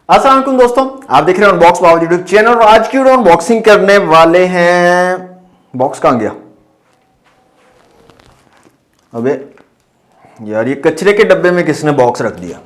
अस्सलाम वालेकुम दोस्तों, आप देख रहे हैं अनबॉक्स बाबा यूट्यूब चैनल और आज की वीडियो अनबॉक्सिंग करने वाले हैं। बॉक्स कहां गया? अबे यार, ये कचरे के डब्बे में किसने बॉक्स रख दिया।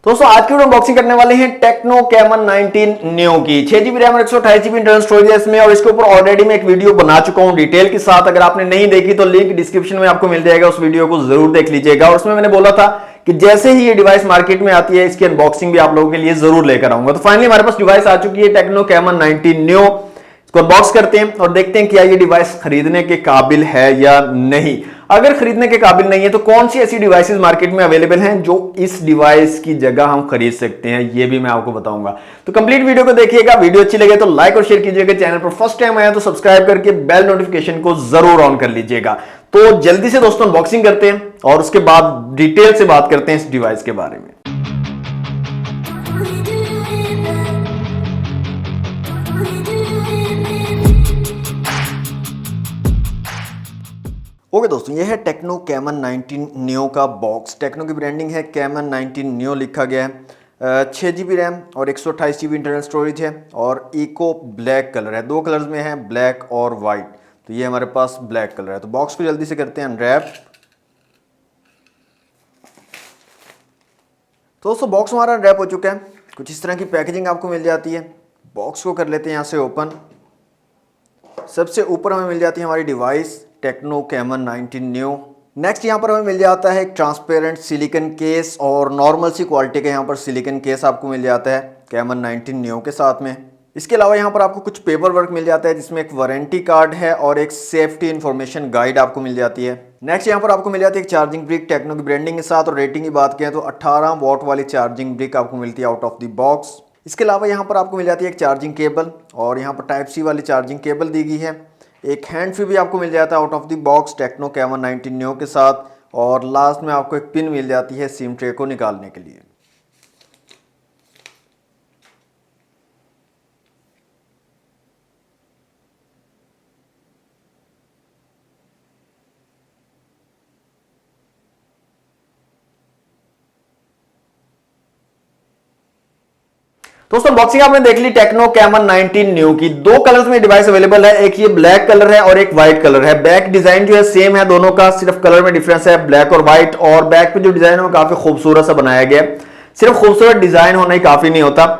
दोस्तों आज की वीडियो अनबॉक्सिंग करने वाले हैं टेक्नो कैमन 19 न्यू की 6GB रैम और 128GB इंटरनल स्टोरेज है इसमें, और इसके ऊपर ऑलरेडी मैं एक वीडियो बना चुका हूं डिटेल के साथ। अगर आपने नहीं देखी तो लिंक डिस्क्रिप्शन में आपको मिल जाएगा, उस वीडियो को जरूर देख लीजिएगा। और उसमें मैंने बोला था कि जैसे ही ये डिवाइस मार्केट में आती है इसकी अनबॉक्सिंग भी आप लोगों के लिए जरूर लेकर आऊंगा। तो फाइनली हमारे पास डिवाइस आ चुकी है टेक्नो कैमन 19 न्यू। इसको अनबॉक्स करते हैं और देखते हैं क्या ये डिवाइस खरीदने के काबिल है या नहीं। अगर खरीदने के काबिल नहीं है तो कौन सी ऐसी डिवाइसेस मार्केट में अवेलेबल हैं जो इस डिवाइस की जगह हम खरीद सकते हैं, ये भी मैं आपको बताऊंगा। तो कंप्लीट वीडियो को देखिएगा। वीडियो अच्छी लगे तो लाइक और शेयर कीजिएगा। चैनल पर फर्स्ट टाइम आया तो सब्सक्राइब करके बेल नोटिफिकेशन को जरूर ऑन कर लीजिएगा। तो जल्दी से दोस्तों अनबॉक्सिंग करते हैं और उसके बाद डिटेल से बात करते हैं इस डिवाइस के बारे में। ओके दोस्तों, ये है टेक्नो कैमन 19 न्यू का बॉक्स। टेक्नो की ब्रांडिंग है, कैमन 19 न्यू लिखा गया है। 6GB रैम और 128GB इंटरनल स्टोरेज है और इको ब्लैक कलर है। दो कलर्स में है, ब्लैक और वाइट। तो ये हमारे पास ब्लैक कलर है। तो बॉक्स को जल्दी से करते हैं अनरैप। तो दोस्तों बॉक्स हमारा अनरैप हो चुका है। कुछ इस तरह की पैकेजिंग आपको मिल जाती है। बॉक्स को कर लेते हैं यहाँ से ओपन। सबसे ऊपर हमें मिल जाती है हमारी device techno caiman 19 new. Next यहाँ पर हमें मिल जाता है एक ट्रांसपेरेंट सिलिकॉन केस और नॉर्मल सी क्वालिटी का यहाँ पर सिलिकॉन केस आपको मिल जाता है कैमन 19 न्यू के साथ में। इसके अलावा यहाँ पर आपको कुछ पेपर वर्क मिल जाता है जिसमें एक वारंटी कार्ड है और एक सेफ्टी इंफॉर्मेशन गाइड आपको मिल जाती है। नेक्स्ट यहाँ पर आपको मिल जाती है एक चार्जिंग ब्रिक टेक्नो की ब्रांडिंग के साथ। और रेटिंग की बात करें तो 18 वॉट वाली चार्जिंग ब्रिक आपको मिलती है आउट ऑफ द बॉक्स। इसके अलावा यहाँ पर आपको मिल जाती है एक चार्जिंग केबल और यहाँ पर टाइप सी वाली चार्जिंग केबल दी गई है। एक हैंड फ्री भी आपको मिल जाता है out of the box techno caiman 19 new के साथ। और लास्ट में आपको एक पिन मिल जाती है सिम ट्रे को निकालने के लिए। दोस्तों बॉक्सिंग आपने देख ली टेक्नो कैमन 19 न्यू की। दो कलर्स में डिवाइस अवेलेबल है, एक ये ब्लैक कलर है और एक व्हाइट कलर है। बैक डिजाइन जो है सेम है दोनों का, सिर्फ कलर में डिफरेंस है, ब्लैक और व्हाइट। और बैक पे जो डिजाइन है वो काफी खूबसूरत सा बनाया गया है। सिर्फ खूबसूरत डिजाइन होना ही काफी नहीं होता।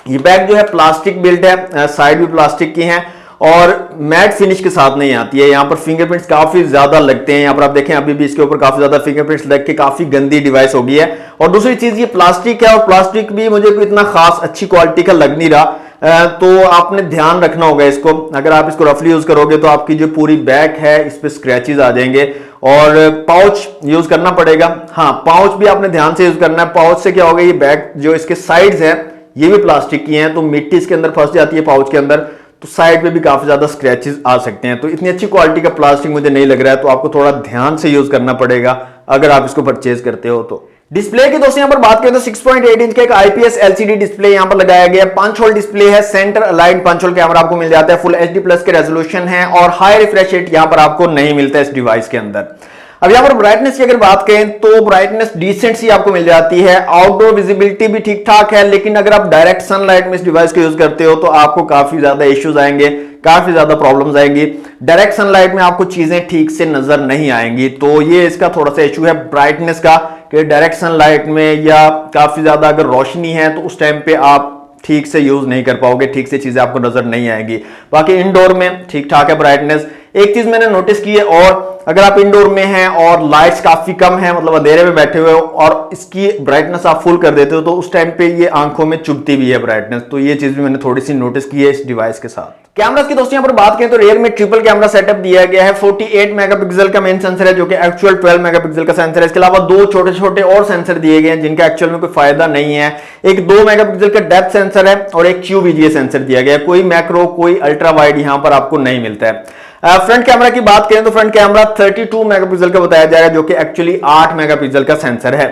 ये बैक जो है प्लास्टिक बिल्ट है, साइड भी प्लास्टिक की है और मैट फिनिश के साथ नहीं आती है। यहाँ पर फिंगरप्रिंट्स काफी ज्यादा लगते हैं। यहाँ पर आप देखें अभी भी इसके ऊपर काफी ज्यादा फिंगरप्रिंट्स लग के काफी गंदी डिवाइस हो गई है। और दूसरी चीज ये प्लास्टिक है और प्लास्टिक भी मुझे कोई इतना खास अच्छी क्वालिटी का लग नहीं रहा। तो आपने ध्यान रखना होगा इसको। अगर आप इसको रफली यूज करोगे तो आपकी जो पूरी बैक है इस पे स्क्रैचेस आ जाएंगे। और पाउच यूज करना पड़ेगा। हाँ, पाउच भी आपने ध्यान से यूज करना है। पाउच से क्या होगा, ये बैक जो इसके साइड्स है ये भी प्लास्टिक की हैं, तो मिट्टी इसके अंदर फंस जाती है पाउच के अंदर, तो साइड पे भी काफी ज्यादा स्क्रैचेस आ सकते हैं। तो इतनी अच्छी क्वालिटी का प्लास्टिक मुझे नहीं लग रहा है, तो आपको थोड़ा ध्यान से यूज करना पड़ेगा अगर आप इसको परचेज करते हो तो। डिस्प्ले की दोस्तों यहाँ पर बात करें तो 6.8 इंच का एक IPS LCD डिस्प्ले यहाँ पर लगाया गया है। 5 होल डिस्प्ले है, सेंटर अलाइंड 5 होल कैमरा आपको मिल जाता है, फुल HD प्लस के रेजोल्यूशन है और हाई रिफ्रेश रेट यहाँ पर आपको नहीं मिलता है इस डिवाइस के अंदर। अब यहाँ पर ब्राइटनेस की अगर बात करें तो ब्राइटनेस डिसेंट सी आपको मिल जाती है। आउटडोर विजिबिलिटी भी ठीक ठाक है, लेकिन अगर आप डायरेक्ट सनलाइट में इस डिवाइस को यूज करते हो तो आपको काफी ज्यादा इश्यूज आएंगे, काफी ज्यादा प्रॉब्लम्स आएंगी। डायरेक्ट सनलाइट में आपको चीजें ठीक से नजर नहीं आएंगी, तो ये इसका थोड़ा सा इशू है ब्राइटनेस का, कि डायरेक्ट सनलाइट में या काफी ज्यादा अगर रोशनी है तो उस टाइम पे आप ठीक से यूज नहीं कर पाओगे, ठीक से चीजें आपको नजर नहीं आएंगी। बाकी इंडोर में ठीक ठाक है ब्राइटनेस। एक चीज मैंने नोटिस की है, और अगर आप इंडोर में हैं और लाइट्स काफी कम है, मतलब अंधेरे में बैठे हुए हो और इसकी ब्राइटनेस आप फुल कर देते हो तो उस टाइम पे ये आंखों में चुभती भी है ब्राइटनेस। तो ये चीज भी मैंने थोड़ी सी नोटिस की है इस डिवाइस के साथ। कैमरास की दोस्तों यहाँ पर बात करें तो रियर में ट्रिपल कैमरा सेटअप दिया गया है। 48 मेगापिक्सल का मेन सेंसर है जो कि एक्चुअल 12 मेगापिक्सल का सेंसर है। इसके अलावा दो छोटे छोटे और सेंसर दिए गए हैं जिनका एक्चुअल में कोई फायदा नहीं है। एक 2 मेगापिक्सल का डेप्थ सेंसर है और एक QVGA सेंसर दिया गया है। कोई मैक्रो कोई अल्ट्रा वाइड यहाँ पर आपको नहीं मिलता है। फ्रंट कैमरा की बात करें तो फ्रंट कैमरा 32 मेगापिक्सल का बताया जाएगा जो कि एक्चुअली 8 मेगापिक्सल का सेंसर है।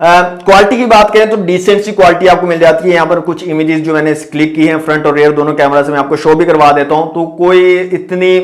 क्वालिटी की बात करें तो डिसेंट सी क्वालिटी आपको मिल जाती है। यहाँ पर कुछ इमेजेस जो मैंने क्लिक की हैं फ्रंट और रियर दोनों कैमरा से मैं आपको शो भी करवा देता हूं। तो कोई इतनी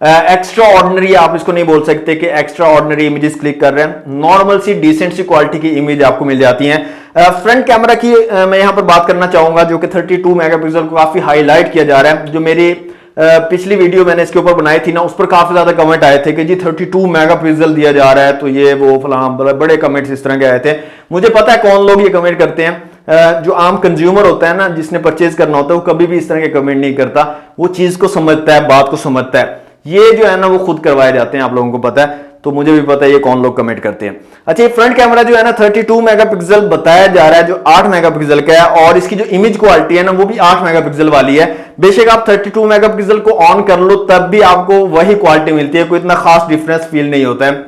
एक्स्ट्रा ऑर्डिनरी आप इसको नहीं बोल सकते कि एक्स्ट्रा ऑर्डिनरी इमेजेस क्लिक कर रहे हैं, नॉर्मल सी डिसेंट सी क्वालिटी की इमेज आपको मिल जाती है। फ्रंट कैमरा की मैं यहां पर बात करना चाहूंगा, जो कि 32 मेगापिक्सल को काफी हाईलाइट किया जा रहा है। जो मेरी पिछली वीडियो मैंने इसके ऊपर बनाई थी ना, उस पर काफी ज्यादा कमेंट आए थे कि जी 32 मेगापिक्सल दिया जा रहा है, तो ये वो फलां, बड़े कमेंट्स इस तरह के आए थे। मुझे पता है कौन लोग ये कमेंट करते हैं। जो आम कंज्यूमर होता है ना, जिसने परचेज करना होता है, वो कभी भी इस तरह के कमेंट नहीं करता, वो चीज को समझता है, बात को समझता है। ये जो है ना वो खुद करवाए जाते हैं, आप लोगों को पता है, तो मुझे भी पता है ये कौन लोग कमेंट करते हैं। अच्छा, ये फ्रंट कैमरा जो है ना 32 मेगापिक्सल बताया जा रहा है, जो 8 मेगापिक्सल का है, और इसकी जो इमेज क्वालिटी है ना वो भी 8 मेगापिक्सल वाली है। बेशक आप 32 मेगापिक्सल को ऑन कर लो तब भी आपको वही क्वालिटी मिलती है, कोई इतना खास डिफरेंस फील नहीं होता है।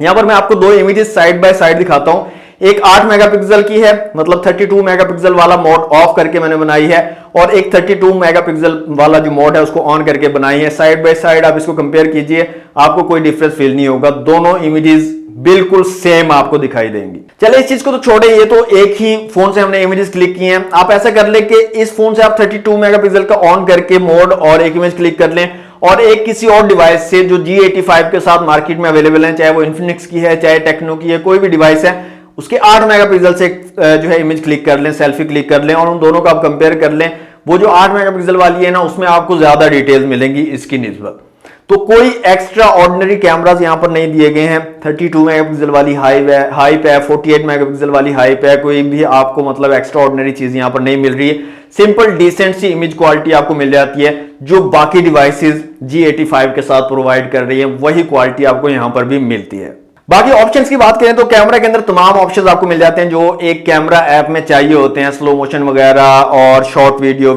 यहां पर मैं आपको दो इमेजेस साइड बाय साइड दिखाता हूं। एक 8 मेगापिक्सल की है, मतलब 32 मेगापिक्सल वाला मोड ऑफ करके मैंने बनाई है, और एक 32 मेगापिक्सल वाला जो मोड है उसको ऑन करके बनाई है। साइड बाय साइड आप इसको कंपेयर कीजिए, आपको कोई डिफरेंस फील नहीं होगा, दोनों इमेजेस बिल्कुल सेम आपको दिखाई देंगी। चलिए इस चीज को तो छोड़े, ये तो एक ही फोन से हमने इमेजेस क्लिक किए हैं। आप ऐसा कर ले कि इस फोन से आप 32 मेगापिक्सल का ऑन करके मोड और एक इमेज क्लिक कर लें, और एक किसी और डिवाइस से जो G85 के साथ मार्केट में अवेलेबल है, चाहे वो इन्फिनिक्स की है, चाहे टेक्नो की है, कोई भी डिवाइस है, उसके 8 मेगापिक्सल से जो है इमेज क्लिक कर लें, सेल्फी क्लिक कर लें, और उन दोनों को आप कंपेयर कर लें। वो जो 8 मेगापिक्सल वाली है ना, उसमें आपको ज्यादा डिटेल्स मिलेंगी इसकी निस्बत। तो कोई एक्स्ट्रा ऑर्डिनरी कैमरास यहां पर नहीं दिए गए हैं। 32 मेगापिक्सल वाली हाइप है, 48 मेगापिक्सल वाली हाइप है, कोई भी आपको मतलब एक्स्ट्रा ऑर्डिनरी चीज यहां पर नहीं मिल रही है। सिंपल डिसेंट सी इमेज क्वालिटी आपको मिल जाती है, जो बाकी डिवाइसेस G85 के साथ प्रोवाइड कर रही है, वही क्वालिटी आपको यहां पर भी मिलती है। बाकी ऑप्शंस की बात करें तो कैमरा के अंदर तमाम ऑप्शंस आपको मिल जाते हैं जो एक कैमरा ऐप में चाहिए होते हैं, स्लो मोशन वगैरह और शॉर्ट वीडियो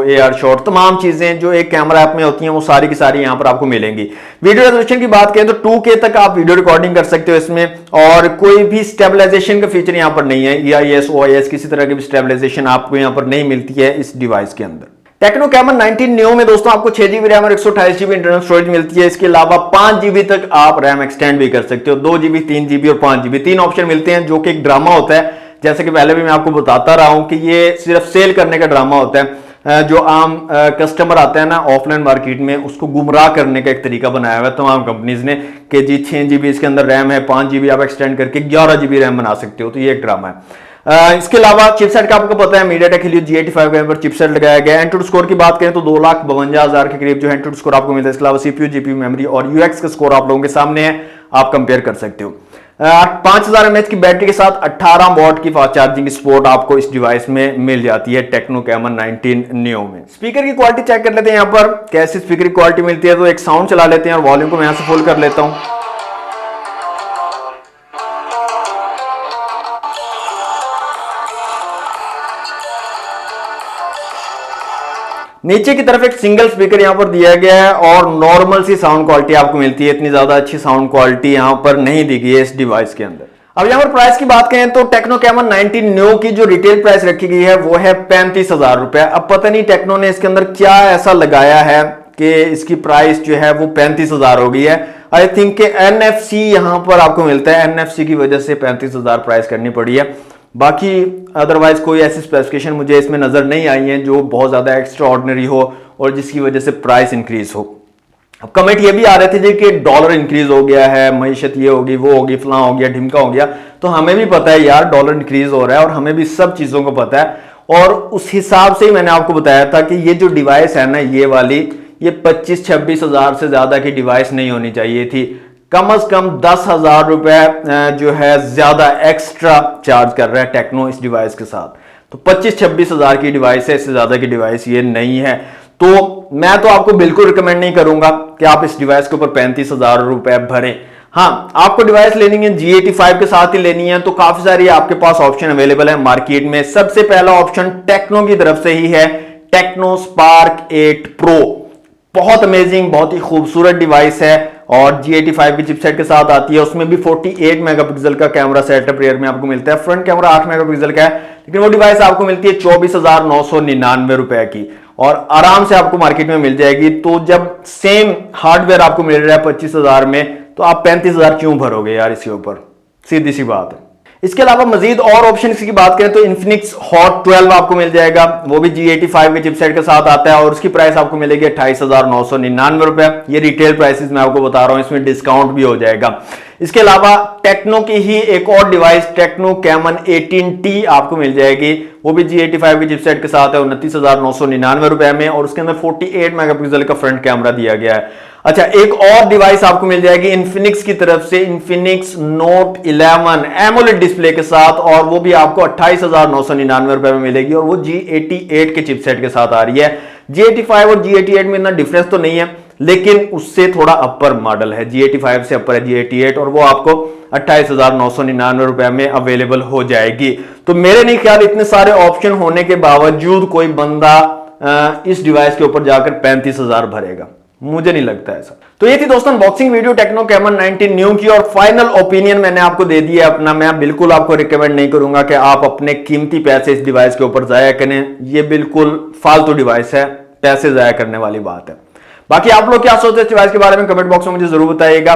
AR शॉट, तमाम चीजें जो एक कैमरा ऐप में होती हैं वो सारी की सारी यहां पर आपको मिलेंगी। वीडियो रेजोल्यूशन की बात करें तो 2K तक आप वीडियो रिकॉर्डिंग कर सकते हो इसमें, और कोई भी स्टेबलाइजेशन का फीचर यहां पर नहीं है। EIS OIS किसी तरह की भी स्टेबलाइजेशन आपको यहां पर नहीं मिलती है इस डिवाइस के अंदर। टेक्नो कैमन 19 न्यू में दोस्तों आपको 6GB रैम और 128GB इंटरनल स्टोरेज मिलती है। इसके अलावा 5GB तक आप रैम एक्सटेंड भी कर सकते हो, 2GB 3GB और 5GB, तीन ऑप्शन मिलते हैं, जो कि एक ड्रामा होता है। जैसे कि पहले भी मैं आपको बताता रहा हूं कि ये सिर्फ सेल करने का ड्रामा होता है। जो आम कस्टमर आता है ना ऑफलाइन मार्केट में, उसको गुमराह करने का एक तरीका बनाया हुआ है तमाम कंपनीज ने कि जी 6GB इसके अंदर रैम है, 5GB आप एक्सटेंड करके 11GB रैम बना सकते हो, तो ये एक ड्रामा है। इसके अलावा चिपसेट का आपको पता है मीडियाटेक हीलियो G85 के ऊपर चिपसेट लगाया गया है। एंट्रोड स्कोर की बात करें तो 2,52,000 के करीब जो एंट्रोड स्कोर आपको मिलता है। इसके अलावा CPU GPU मेमोरी और UX का स्कोर आप लोगों के सामने है, आप कंपेयर कर सकते हो। 5000 mAh की बैटरी के साथ 18 वॉट की फास्ट चार्जिंग की सपोर्ट आपको इस डिवाइस में मिल जाती है टेक्नो कैमन 19 न्यू में। स्पीकर की क्वालिटी चेक कर लेते हैं यहाँ पर कैसी स्पीकर की क्वालिटी मिलती है। तो एक साउंड चला लेते हैं और वॉल्यूम को मैं यहाँ से फुल कर लेता हूँ। नीचे की तरफ एक सिंगल स्पीकर यहां पर दिया गया है और नॉर्मल सी साउंड क्वालिटी आपको मिलती है, इतनी ज्यादा अच्छी साउंड क्वालिटी यहां पर नहीं दी गई है इस डिवाइस के अंदर। अब यहां पर प्राइस की बात करें तो टेक्नो कैमन 19 न्यू की जो रिटेल प्राइस रखी गई है वो है 35,000 रुपए। अब पता नहीं टेक्नो ने इसके अंदर क्या ऐसा लगाया है कि इसकी प्राइस जो है वो 35,000 हो गई है। आई थिंक कि NFC यहां पर आपको मिलता है, NFC की वजह से 35,000 प्राइस करनी पड़ी है। बाकी अदरवाइज कोई ऐसी स्पेसिफिकेशन मुझे इसमें नजर नहीं आई है जो बहुत ज्यादा एक्स्ट्रा ऑर्डिनरी हो और जिसकी वजह से प्राइस इंक्रीज हो। अब कमेंट ये भी आ रहे थे जी कि डॉलर इंक्रीज हो गया है, मईशत ये होगी वो होगी, फलां हो गया, ढिमका हो गया। तो हमें भी पता है यार डॉलर इंक्रीज हो रहा है और हमें भी सब चीजों को पता है, और उस हिसाब से ही मैंने आपको बताया था कि ये जो डिवाइस है ना ये वाली, ये 25-26 हजार से ज्यादा की डिवाइस नहीं होनी चाहिए थी। कम से कम 10,000 रुपए जो है ज्यादा एक्स्ट्रा चार्ज कर रहा है टेक्नो इस डिवाइस के साथ। तो 25-26 हजार की डिवाइस है, इससे ज्यादा की डिवाइस ये नहीं है। तो मैं तो आपको बिल्कुल रिकमेंड नहीं करूंगा कि आप इस डिवाइस के ऊपर 35,000 रुपए भरें। हाँ, आपको डिवाइस लेनी है G85 के साथ ही लेनी है तो काफी सारी आपके पास ऑप्शन अवेलेबल है मार्केट में। सबसे पहला ऑप्शन टेक्नो की तरफ से ही है, टेक्नो स्पार्क 8 प्रो। बहुत अमेजिंग, बहुत ही खूबसूरत डिवाइस है और G85 की चिपसेट के साथ आती है। उसमें भी 48 मेगापिक्सल का कैमरा सेटअप रियर में आपको मिलता है। फ्रंट कैमरा 8 मेगापिक्सल का है, लेकिन वो डिवाइस आपको मिलती है 24,999 रुपए की और आराम से आपको मार्केट में मिल जाएगी। तो जब सेम हार्डवेयर आपको मिल रहा है 25,000 में, तो आप 35,000 क्यों भरोगे यार इसके ऊपर, सीधी सी बात है। इसके अलावा मजीद और ऑप्शन की बात करें तो इन्फिनिक्स हॉट 12 आपको मिल जाएगा, वो भी G85 के चिपसेट के साथ आता है और उसकी प्राइस आपको मिलेगी 28,999 रुपए। ये रिटेल प्राइसेस मैं आपको बता रहा हूं, इसमें डिस्काउंट भी हो जाएगा। इसके अलावा टेक्नो की ही एक और डिवाइस टेक्नो कैमन 18T आपको मिल जाएगी, वो भी G85 के चिपसेट के साथ है, 29,999 रुपए में, और उसके अंदर 48 मेगापिक्सल का फ्रंट कैमरा दिया गया है। अच्छा, एक और डिवाइस आपको मिल जाएगी इन्फिनिक्स की तरफ से, इन्फिनिक्स नोट 11 एमोलेड डिस्प्ले के साथ, और वो भी आपको 28,999 रुपए में मिलेगी, और वो G88 के चिपसेट के साथ आ रही है। G85 और G88 में इतना डिफरेंस तो नहीं है, लेकिन उससे थोड़ा अपर मॉडल है, G85 से अपर है G88, और वो आपको 28,999 रुपए में अवेलेबल हो जाएगी। तो मेरे नहीं ख्याल इतने सारे ऑप्शन होने के बावजूद कोई बंदा इस डिवाइस के ऊपर जाकर 35,000 भरेगा, मुझे नहीं लगता ऐसा। तो ये थी दोस्तों unboxing video techno caiman 19 new की, और फाइनल ओपिनियन मैंने आपको दे दिया अपना। मैं बिल्कुल आपको रिकमेंड नहीं करूंगा कि आप अपने कीमती पैसे इस डिवाइस के ऊपर जाया करें, ये बिल्कुल फालतू डिवाइस है, पैसे जाया करने वाली बात है। बाकी आप लोग क्या सोचते हैं इस डिवाइस के बारे में कमेंट बॉक्स में मुझे जरूर बताइएगा।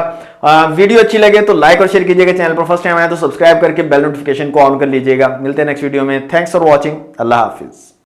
वीडियो अच्छी लगे तो लाइक और शेयर कीजिएगा, चैनल पर फर्स्ट टाइम आए तो सब्सक्राइब करके बेल नोटिफिकेशन को ऑन कर लीजिएगा। मिलते हैं नेक्स्ट वीडियो में, thanks for watching, Allah Hafiz.